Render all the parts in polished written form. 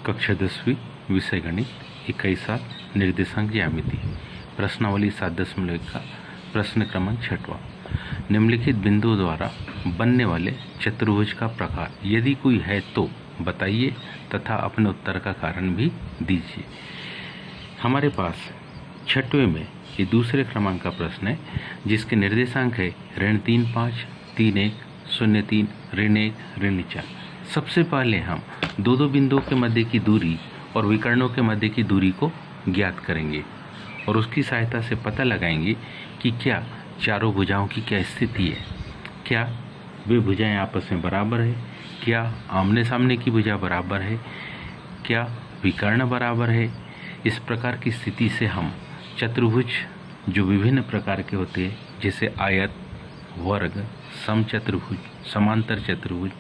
कक्षा 10वीं विषय गणित 21 निर्देशांक ज्यामिति प्रश्नावली 7.1 का प्रश्न क्रमांक 6वां। निम्नलिखित बिंदुओं द्वारा बनने वाले चतुर्भुज का प्रकार यदि कोई है तो बताइए तथा अपने उत्तर का कारण भी दीजिए। हमारे पास 6वें में ये दूसरे क्रमांक का प्रश्न है जिसके निर्देशांक है ऋण 3 5 3 1 0 3 ऋण 1 ऋण 4। सबसे पहले हम दो बिंदुओं के मध्य की दूरी और विकर्णों के मध्य की दूरी को ज्ञात करेंगे और उसकी सहायता से पता लगाएंगे कि क्या चारों भुजाओं की क्या स्थिति है, क्या वे भुजाएं आपस में बराबर है, क्या आमने सामने की भुजा बराबर है, क्या विकर्ण बराबर है। इस प्रकार की स्थिति से हम चतुर्भुज जो विभिन्न प्रकार के होते हैं जैसे आयत, वर्ग, समचतुर्भुज, समांतर चतुर्भुज,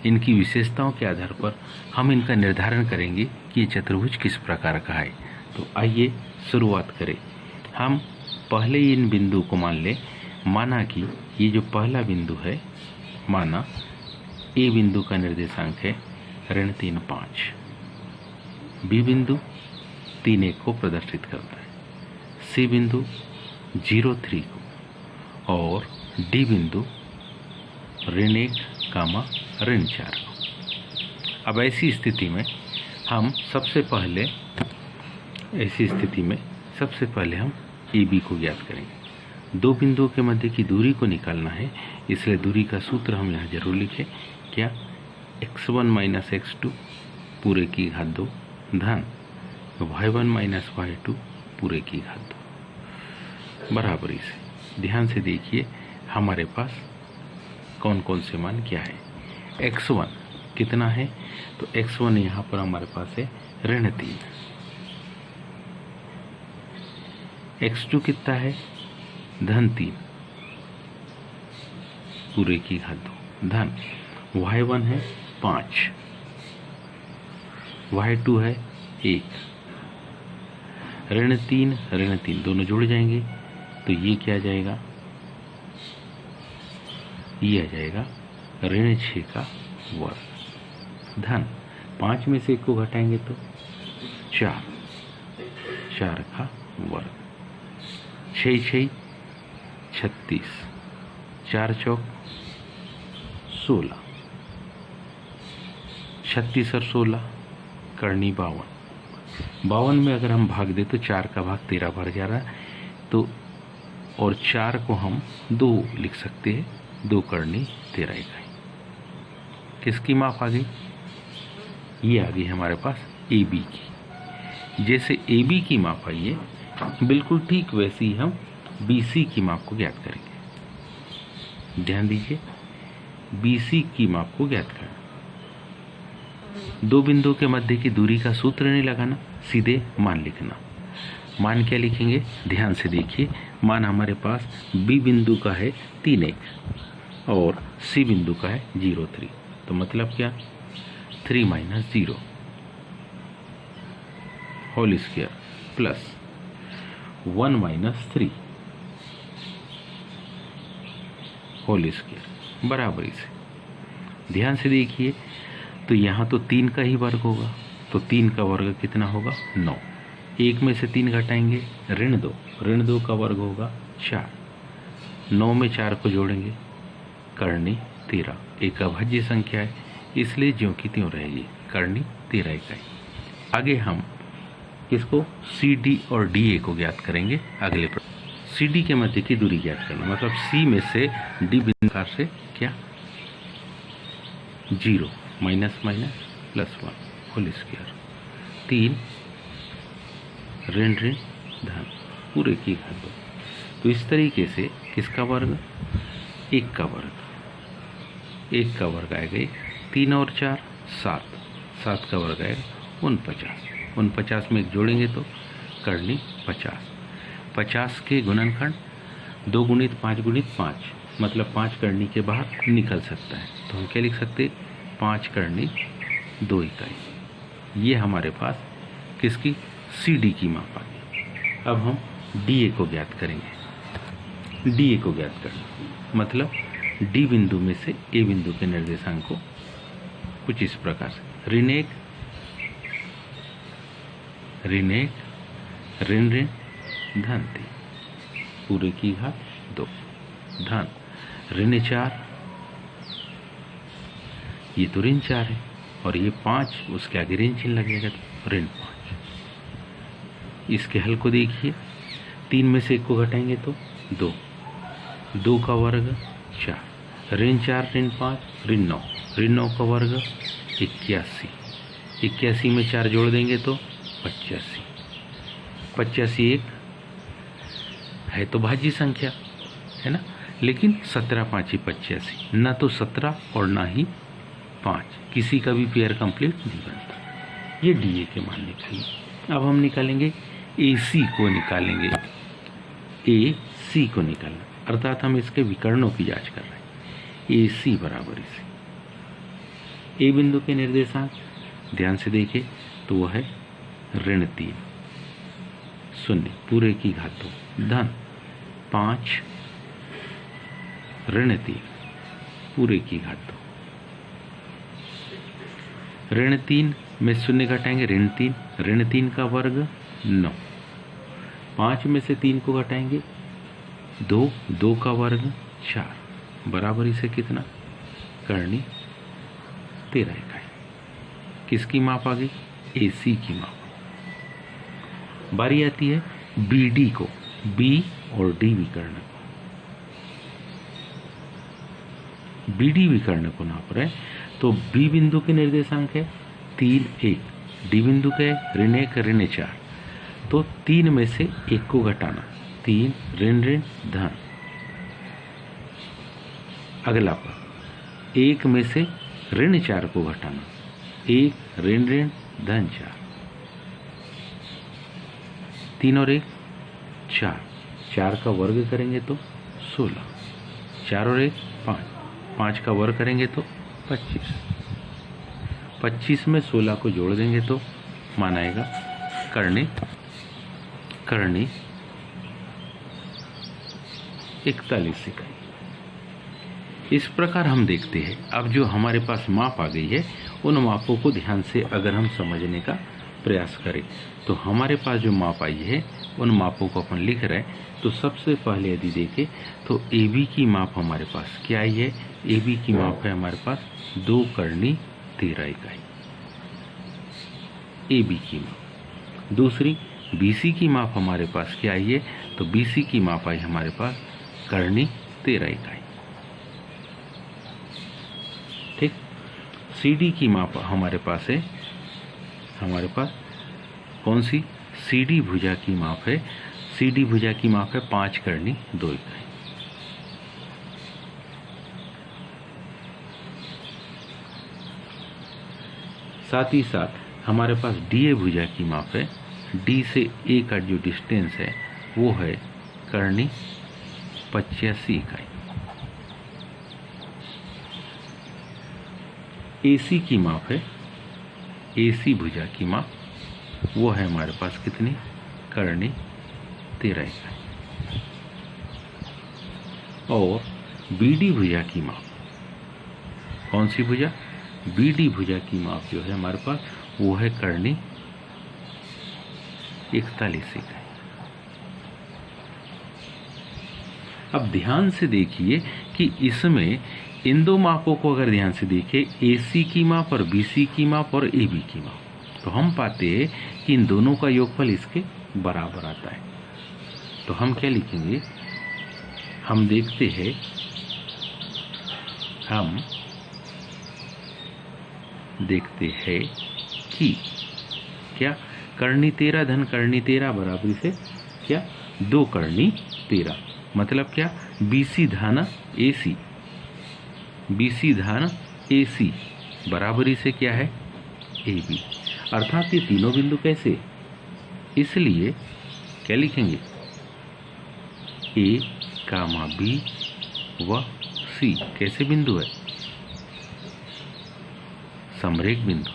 इनकी विशेषताओं के आधार पर हम इनका निर्धारण करेंगे कि ये चतुर्भुज किस प्रकार का है। तो आइए शुरुआत करें। हम पहले ही इन बिंदु को मान लें। माना कि ये जो पहला बिंदु है, माना ए बिंदु का निर्देशांक है ऋण 3 5, बी बिंदु 3 1 को प्रदर्शित करता है, सी बिंदु 0 3 को और डी बिंदु ऋण 1 ऋण 4 को। अब ऐसी स्थिति में हम सबसे पहले हम ए बी को ज्ञात करेंगे। दो बिंदुओं के मध्य की दूरी को निकालना है, इसलिए दूरी का सूत्र हम यहाँ जरूर लिखें। क्या x1 माइनस x2 पूरे की घात 2 धन y1 माइनस y2 पूरे की घात 2 बराबरी से। ध्यान से देखिए हमारे पास कौन कौन से मान क्या है। x1 कितना है, तो x1 यहाँ पर हमारे पास है ऋण 3। x2 कितना है, धन 3 पूरे की घात 2 धन y1 है 5, y2 है 1, ऋण 3 दोनों जुड़ जाएंगे तो ये क्या आ जाएगा, ये आ जाएगा ऋण 6 का वर्ग धन 5 में से 1 को घटाएंगे तो 4 का वर्ग, 6 6 36, 4 चौक 16, 36 और 16 करनी 52 में अगर हम भाग दे तो 4 का भाग 13 भर जा रहा है, तो और 4 को हम 2 लिख सकते हैं, 2 करनी 13 इकाई। किसकी माप आ गई, ये आ गई हमारे पास ए बी की। जैसे ए बी की माप आई है बिल्कुल ठीक वैसे ही हम बी सी की माप को ज्ञात करेंगे। ध्यान दीजिए, बी सी की माप को ज्ञात करना। दो बिंदुओं के मध्य की दूरी का सूत्र नहीं लगाना, सीधे मान लिखना। मान क्या लिखेंगे, ध्यान से देखिए। मान हमारे पास बी बिंदु का है 3 1 और सी बिंदु का है 0 3, तो मतलब क्या 3 minus 0 whole square plus 1 minus 3 whole square बराबरी से। ध्यान से देखिए, तो यहाँ तो 3 का ही वर्ग होगा, तो 3 का वर्ग कितना होगा 9। 1 में से 3 घटाएंगे ऋण 2 का वर्ग होगा 4, 9 में 4 को जोड़ेंगे करनी 13, एक अभाज्य संख्या है इसलिए ज्यों की त्यों रहेगी, करनी 13 इकाई। आगे हम इसको सी डी और डी ए को ज्ञात करेंगे। अगले प्रश्न सी डी के मध्य की दूरी ज्ञात करना, मतलब सी में से डी बिंदु से क्या 0 minus minus plus 1 whole square 3 ऋण धन पूरे की घात 2। तो इस तरीके से किसका वर्ग, 1 का वर्ग आएगा 3 और 4 7 का वर्ग आएगा 49 में 1 जोड़ेंगे तो करनी 50 के गुणनखंड 2 गुणित 5 गुणित 5, मतलब 5 करनी के बाहर निकल सकता है, तो हम क्या लिख सकते 5 करनी 2 इकाई। ये हमारे पास किसकी, सी डी की माप आ गई। अब हम डी ए को ज्ञात करेंगे। डी ए को ज्ञात करना मतलब डी बिंदु में से ए बिंदु के निर्देशांक को कुछ इस प्रकार से ऋण 1 ऋण 1 ऋण ऋण धन 3 पूरे की घात 2 धन ऋण 4, ये तो ऋण 4 है और ये 5, उसके आगे ऋण चिन्ह लगेगा तो ऋण 5। इसके हल को देखिए, 3 में से 1 को घटाएंगे तो 2, 2 का वर्ग 4, ऋण 4 ऋण 5 ऋण 9, ऋण 9 का वर्ग 81, 81 में 4 जोड़ देंगे तो 85, 85 एक है तो भाज्य संख्या है ना, लेकिन 17 5 85, ना तो 17 और ना ही 5, किसी का भी पेयर कंप्लीट नहीं बनता। ये डीए के मान निकालिए। अब हम निकालेंगे AC को, निकालेंगे AC को निकालना, अर्थात हम इसके विकर्णों की जांच कर रहे हैं। AC बराबर इसे ए बिंदु के निर्देशांक ध्यान से देखिए तो वह है ऋण 3 0 पूरे की घात 2 धन 5 ऋण 3 पूरे की घात 2, ऋण 3 में 0 घटाएंगे ऋण 3, ऋण 3 का वर्ग 9, 5 में से 3 को घटाएंगे 2, 2 का वर्ग 4 बराबर इसे कितना करनी 13 इकाई। किसकी माप आ गई? AC की माप। बारी आती है BD को, B और D विकर्ण को। BD विकर्ण को नाप रहे तो B बिंदु के निर्देशांक है 3 1, D बिंदु के ऋण 1 ऋण 4, तो 3 में से 1 को घटाना 3 ऋण ऋण धन। अगला पर 1 में से ऋण 4 को घटाना 1 ऋण ऋण धन 4, 3 और 1 4, 4 का वर्ग करेंगे तो 16, 4 और 1 5, 5 का वर्ग करेंगे तो 25, 25 में 16 को जोड़ देंगे तो मान आएगा करनी 41 इकाई। इस प्रकार हम देखते हैं। अब जो हमारे पास माप आ गई है उन मापों को ध्यान से अगर हम समझने का प्रयास करें तो हमारे पास जो माप आई है उन मापों को अपन लिख रहे हैं। तो सबसे पहले यदि देखें तो AB की माप हमारे पास क्या आई है? AB की माप है हमारे पास 2 करनी 13 इकाई, AB की माप। दूसरी BC की माप हमारे पास क्या आई है? तो BC की माप आई हमारे पास करनी 13 इकाई। ठीक। CD की माप हमारे पास है, हमारे पास कौन सी? CD भुजा की माप है। CD भुजा की माप है 5 करनी 2 इकाई। साथ ही साथ हमारे पास DA भुजा की माप है। D से A का जो डिस्टेंस है वो है करनी 85 इकाई। AC की माप है, AC भुजा की माप वो है हमारे पास कितनी? करनी 13 इकाई। और BD भुजा की माप, कौन सी भुजा? BD भुजा की माप जो है हमारे पास वो है करनी 41 इकाई। अब ध्यान से देखिए कि इसमें इन दो मापों को अगर ध्यान से देखें, AC की माप और BC की माप और AB की माप, तो हम पाते हैं कि इन दोनों का योगफल इसके बराबर आता है। तो हम क्या लिखेंगे? हम देखते हैं, हम देखते हैं कि क्या करनी 13 धन करनी 13 बराबर से क्या 2 करनी 13, मतलब क्या? BC धन AC, BC धन AC बराबरी से क्या है? AB। अर्थात ये तीनों बिंदु कैसे? इसलिए क्या लिखेंगे? A, B व C कैसे बिंदु है? समरेख बिंदु।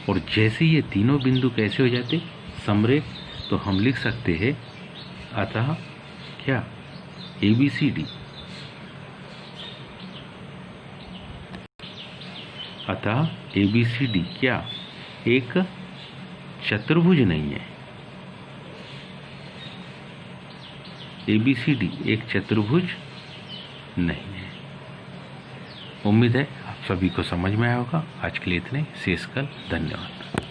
और जैसे ये तीनों बिंदु कैसे हो जाते? समरेख, तो हम लिख सकते हैं अतः क्या? ABCD, अतः ABCD क्या? एक चतुर्भुज नहीं है। ABCD एक चतुर्भुज नहीं है। उम्मीद है आप सभी को समझ में आया होगा। आज के लिए इतने, शेष कल। धन्यवाद।